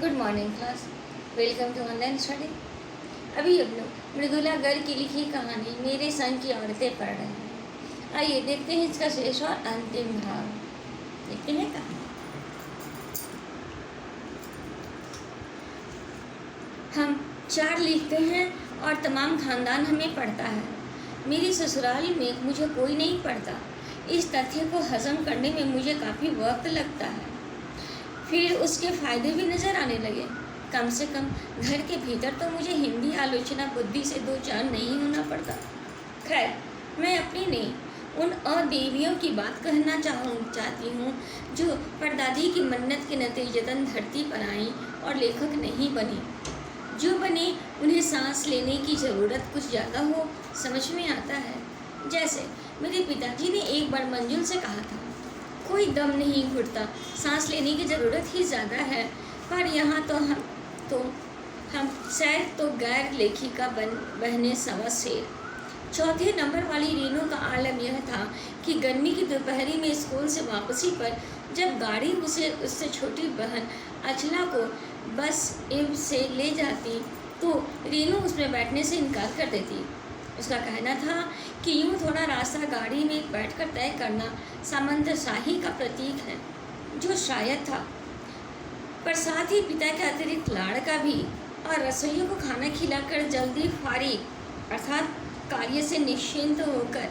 Good morning class. Welcome to online study. अभी हम लोग मृदुला गर्ग की लिखी कहानी मेरे संग की औरतें पढ़ रहे हैं। आइए देखते हैं इसका शेष और अंतिम भाग। देखते हैं कहानी। हम 4 लिखते हैं और तमाम खानदान हमें पढ़ता है। मेरी ससुराल में मुझे कोई नहीं पढ़ता। इस तथ्य को हजम करने में मुझे काफ़ी वक्त लगता है। फिर उसके फ़ायदे भी नज़र आने लगे। कम से कम घर के भीतर तो मुझे हिंदी आलोचना बुद्धि से दो चार नहीं होना पड़ता। खैर, मैं अपनी नहीं, उन अदेवियों की बात कहना चाहती हूँ जो परदादी की मन्नत के नतीजतन धरती पर आई और लेखक नहीं बनी। जो बने उन्हें सांस लेने की ज़रूरत कुछ ज़्यादा हो, समझ में आता है। जैसे मेरे पिताजी ने एक बार मंजुल से कहा था, कोई दम नहीं घुटता, सांस लेने की ज़रूरत ही ज़्यादा है। पर यहाँ तो हम शायद तो गैर लेखिका बहने समझ से। 4थे नंबर वाली रीनू का आलम यह था कि गर्मी की दोपहरी में स्कूल से वापसी पर जब गाड़ी उससे छोटी बहन अचला को बस से ले जाती तो रीनू उसमें बैठने से इनकार कर देती। उसका कहना था कि यूँ थोड़ा रास्ता गाड़ी में बैठकर तय करना सामंतशाही का प्रतीक है, जो शायद था, पर साथ ही पिता के अतिरिक्त लाड़ का भी, और रसोइयों को खाना खिलाकर जल्दी फारिग अर्थात कार्य से निश्चिंत होकर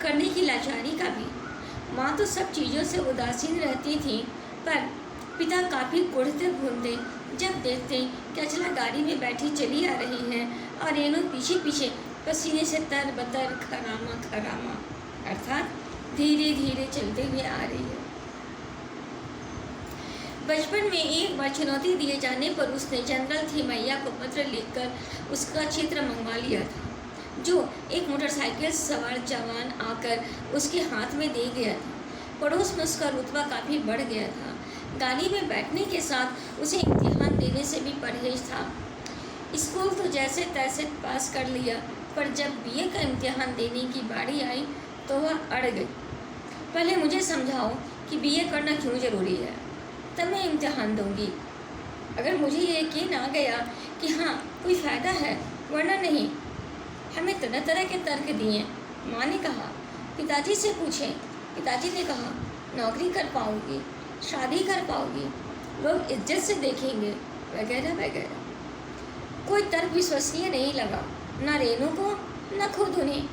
करने की लाचारी का भी। माँ तो सब चीज़ों से उदासीन रहती थी, पर पिता काफ़ी कुढ़ते भूनते जब देखते कि अचला गाड़ी में बैठी चली आ रही है और रेनू पीछे पीछे पसीने से तरबतर खरामा अर्थात धीरे धीरे चलते हुए आ रही है। बचपन में एक बार चुनौती दिए जाने पर उसने जनरल थीमैया को पत्र लिखकर उसका चित्र मंगवा लिया था, जो एक मोटरसाइकिल सवार जवान आकर उसके हाथ में दे गया था। पड़ोस में उसका रुतबा काफ़ी बढ़ गया था। गाड़ी में बैठने के साथ उसे इम्तिहान देने से भी परहेज था। स्कूल तो जैसे तैसे पास कर लिया, पर जब बीए का इम्तिहान देने की बारी आई तो वह अड़ गई। पहले मुझे समझाओ कि बीए करना क्यों ज़रूरी है, तब मैं इम्तिहान दूंगी। अगर मुझे ये यकीन आ गया कि हाँ कोई फ़ायदा है, वरना नहीं। हमें तरह तरह के तर्क दिए। माँ ने कहा पिताजी से पूछें। पिताजी ने कहा नौकरी कर पाओगी, शादी कर पाओगी, लोग इज्जत से देखेंगे, वगैरह वगैरह। कोई तर्क विश्वसनीय नहीं लगा, न रेनू को न खुद उन्हें।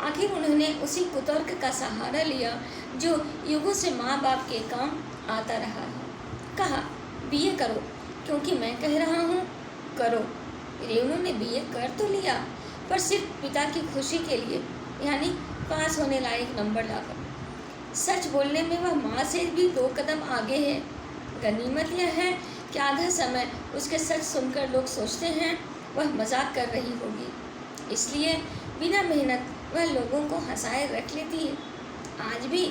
आखिर उन्होंने उसी कुतर्क का सहारा लिया जो युगों से माँ बाप के काम आता रहा है। कहा बीए करो, क्योंकि मैं कह रहा हूँ करो। रेनू ने बीए कर तो लिया, पर सिर्फ पिता की खुशी के लिए, यानी पास होने लायक नंबर लाकर। सच बोलने में वह माँ से भी 2 कदम आगे है। गनीमत यह है कि आधा समय उसके सच सुनकर लोग सोचते हैं वह मजाक कर रही होगी, इसलिए बिना मेहनत वह लोगों को हंसाए रख लेती है। आज भी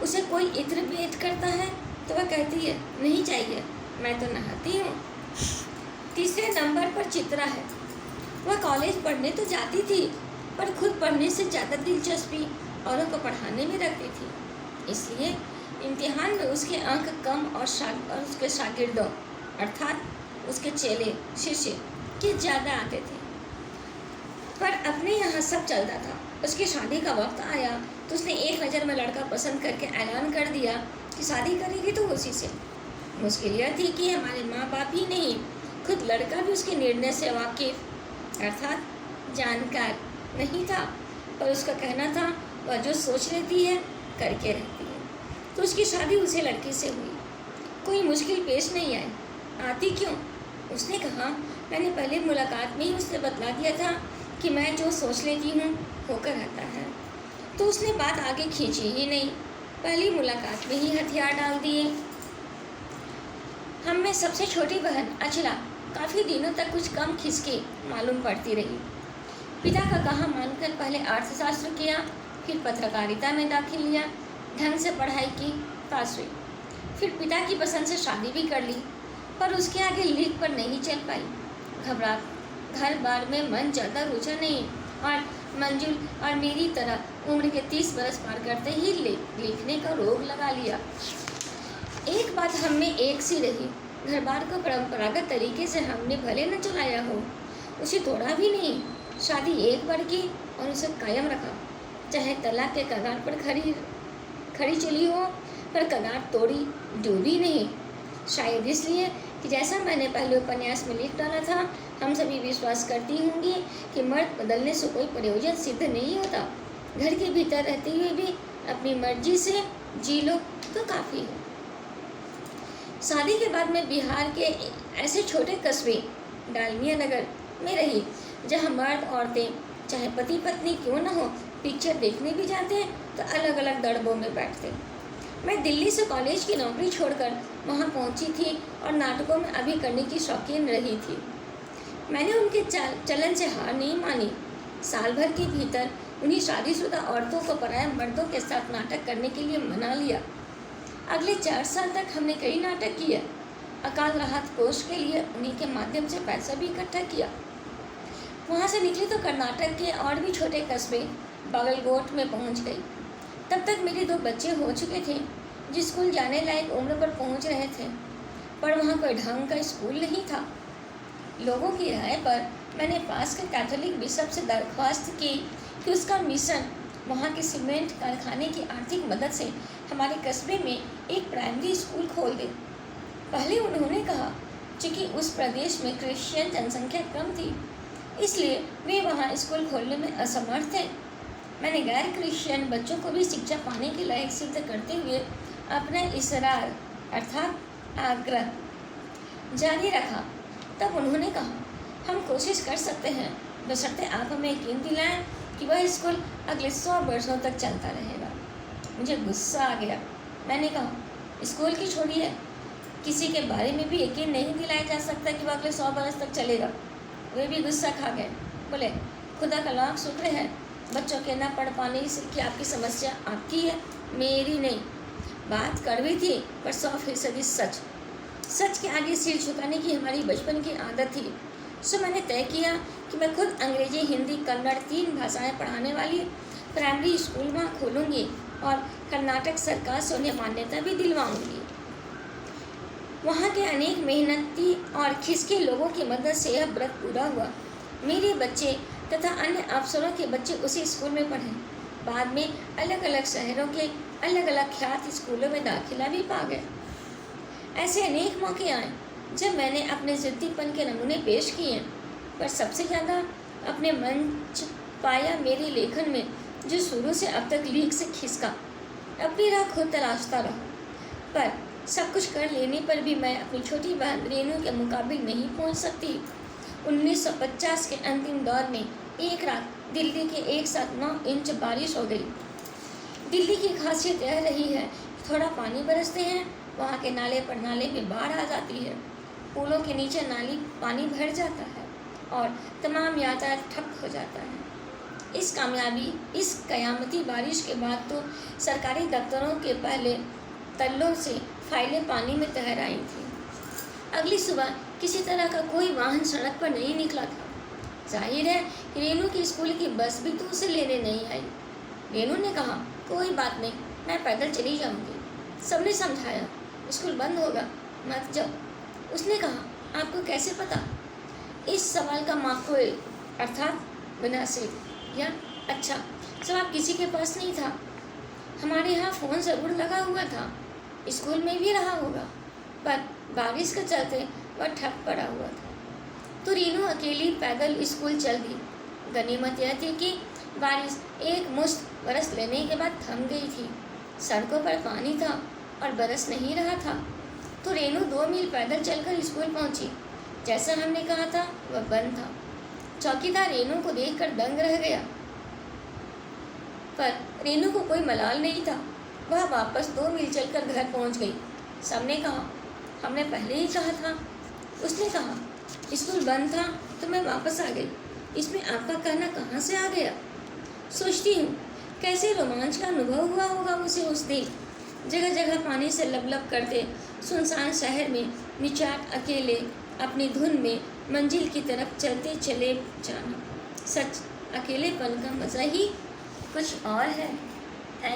उसे कोई इत्र भेंट करता है तो वह कहती है नहीं चाहिए, मैं तो नहाती हूँ। 3रे नंबर पर चित्रा है। वह कॉलेज पढ़ने तो जाती थी, पर खुद पढ़ने से ज़्यादा दिलचस्पी औरों को पढ़ाने में रखती थी। इसलिए इम्तिहान में उसके अंक कम और उसके शागिर्दों अर्थात उसके चेले शिष्य के ज़्यादा आते थे। पर अपने यहाँ सब चलता था। उसकी शादी का वक्त आया तो उसने एक नज़र में लड़का पसंद करके ऐलान कर दिया कि शादी करेगी तो उसी से। मुश्किल यह थी कि हमारे माँ बाप ही नहीं, खुद लड़का भी उसके निर्णय से वाकिफ अर्थात जानकार नहीं था, पर उसका कहना था वह जो सोच लेती है करके रहती है। तो उसकी शादी उसी लड़की से हुई। कोई मुश्किल पेश नहीं आई। आती क्यों? उसने कहा मैंने पहले मुलाकात में ही उसने बतला दिया था कि मैं जो सोच लेती हूँ होकर रहता है। तो उसने बात आगे खींची ही नहीं, पहली मुलाकात में ही हथियार डाल दिए। हम में सबसे छोटी बहन अचला काफ़ी दिनों तक कुछ कम खिसकी मालूम पड़ती रही। पिता का कहा मानकर पहले अर्थशास्त्र किया, फिर पत्रकारिता में दाखिल लिया, ढंग से पढ़ाई की, पास हुई। फिर पिता की पसंद से शादी भी कर ली, पर उसके आगे लीक पर नहीं चल पाई। घबरा घर बार में मन ज़्यादा रुझा नहीं, और मंजुल और मेरी तरह उम्र के 30 बरस पार करते ही लिखने का रोग लगा लिया। एक बात हम में एक सी रही, घर बार को परंपरागत तरीके से हमने भले न चलाया हो, उसे तोड़ा भी नहीं। शादी एक बार की और उसे कायम रखा, चाहे तलाक के कगार पर खड़ी चली हो, पर कगार तोड़ी डूबी नहीं। शायद इसलिए कि जैसा मैंने पहले उपन्यास में लिख डाला था, हम सभी विश्वास करती होंगी कि मर्द बदलने से कोई प्रयोजन सिद्ध नहीं होता। घर के भीतर रहते हुए भी अपनी मर्जी से जी लो तो काफ़ी है। शादी के बाद मैं बिहार के ऐसे छोटे कस्बे डालमिया नगर में रही, जहाँ मर्द औरतें चाहे पति पत्नी क्यों न हो, पिक्चर देखने भी जाते तो अलग अलग दड़बों में बैठते। मैं दिल्ली से कॉलेज की नौकरी छोड़कर वहाँ पहुँची थी और नाटकों में अभी करने की शौकीन रही थी। मैंने उनके चलन से हार नहीं मानी। साल भर के भीतर उन्हीं शादीशुदा औरतों को पराये मर्दों के साथ नाटक करने के लिए मना लिया। अगले 4 साल तक हमने कई नाटक किए। अकाल राहत कोष के लिए उन्हीं के माध्यम से पैसा भी इकट्ठा किया। वहाँ से निकली तो कर्नाटक के और भी छोटे कस्बे बागलकोट में पहुँच गई। तब तक मेरे 2 बच्चे हो चुके थे जो स्कूल जाने लायक उम्र पर पहुँच रहे थे, पर वहाँ कोई ढंग का स्कूल नहीं था। लोगों की राय पर मैंने पास के कैथोलिक बिशप से दरख्वास्त की कि उसका मिशन वहाँ के सीमेंट कारखाने की आर्थिक मदद से हमारे कस्बे में एक प्राइमरी स्कूल खोल दे। पहले उन्होंने कहा, चूँकि उस प्रदेश में क्रिश्चियन जनसंख्या कम थी, इसलिए वे वहाँ स्कूल खोलने में असमर्थ थे। मैंने गैर क्रिश्चियन बच्चों को भी शिक्षा पाने के लायक सिद्ध करते हुए अपना इसरार अर्थात आग्रह जारी रखा। तब उन्होंने कहा, हम कोशिश कर सकते हैं, बशर्ते आप हमें यकीन दिलाएं कि वह स्कूल अगले 100 वर्षों तक चलता रहेगा। मुझे गुस्सा आ गया। मैंने कहा, स्कूल की छोड़िए, किसी के बारे में भी यकीन नहीं दिलाया जा सकता कि वह अगले 100 वर्ष तक चलेगा। वे भी गुस्सा खा गए। बोले, खुदा का लाख शुक्र है बच्चों के न पढ़ पाने से कि आपकी समस्या आपकी है, मेरी नहीं। बात कड़वी थी पर 100% सच। सच के आगे सिर झुकाने की हमारी बचपन की आदत थी। सो मैंने तय किया कि मैं खुद अंग्रेजी, हिंदी, कन्नड़ 3 भाषाएं पढ़ाने वाली प्राइमरी स्कूल वहाँ खोलूँगी और कर्नाटक सरकार से उन्हें मान्यता भी दिलवाऊँगी। वहाँ के अनेक मेहनती और खिसके लोगों की मदद से यह व्रत पूरा हुआ। मेरे बच्चे तथा अन्य अफसरों के बच्चे उसी स्कूल में पढ़े। बाद में अलग अलग शहरों के अलग अलग ख्यात स्कूलों में दाखिला भी पा गए। ऐसे अनेक मौके आए जब मैंने अपने ज़िद्दीपन के नमूने पेश किए, पर सबसे ज़्यादा अपने मंच पाया मेरे लेखन में, जो शुरू से अब तक लीक से खिसका। अपनी राह खुद तलाशता रहा, पर सब कुछ कर लेने पर भी मैं अपनी छोटी बहन रेनू के मुकाबिल नहीं पहुंच सकती। 1950 के अंतिम दौर में एक रात दिल्ली के एक साथ 9 इंच बारिश हो गई। दिल्ली की खासियत यह रही है, थोड़ा पानी बरसते हैं, वहाँ के नाले पर नाले में बाढ़ आ जाती है, पुलों के नीचे नाली पानी भर जाता है और तमाम यातायात ठप हो जाता है। इस कयामती बारिश के बाद तो सरकारी दफ्तरों के पहले तल्लों से फाइलें पानी में तैर आई थी। अगली सुबह किसी तरह का कोई वाहन सड़क पर नहीं निकला था। जाहिर है रेनू की स्कूल की बस भी तो उसे लेने नहीं आई। रेनू ने कहा, कोई बात नहीं, मैं पैदल चली जाऊंगी। सबने समझाया, स्कूल बंद होगा, मत जाओ। उसने कहा, आपको कैसे पता? इस सवाल का माकूल अर्थात मुनासिब या अच्छा जवाब किसी के पास नहीं था। हमारे यहाँ फ़ोन ज़रूर लगा हुआ था, स्कूल में भी रहा होगा, पर बारिश के चलते वह ठप पड़ा हुआ था। तो रीनू अकेली पैदल स्कूल चल दी। गनीमत यह थी कि बारिश एक मुश्त बरस लेने के बाद थम गई थी। सड़कों पर पानी था और बरस नहीं रहा था। तो रेनू 2 मील पैदल चलकर स्कूल पहुंची। जैसा हमने कहा था वह बंद था। चौकीदार रेनू को देखकर दंग रह गया, पर रेनू को कोई मलाल नहीं था। वह वापस 2 मील चलकर घर पहुंच गई। सबने कहा, हमने पहले ही कहा था। उसने कहा, स्कूल बंद था तो मैं वापस आ गई, इसमें आपका कहना कहाँ से आ गया? सोचती हूँ कैसे रोमांच का अनुभव हुआ होगा उसे उस दिन। जगह जगह पानी से लबलब करते सुनसान शहर में निचाट अकेले अपनी धुन में मंजिल की तरफ चलते चले जाना। सच अकेलेपन का मज़ा ही कुछ और है।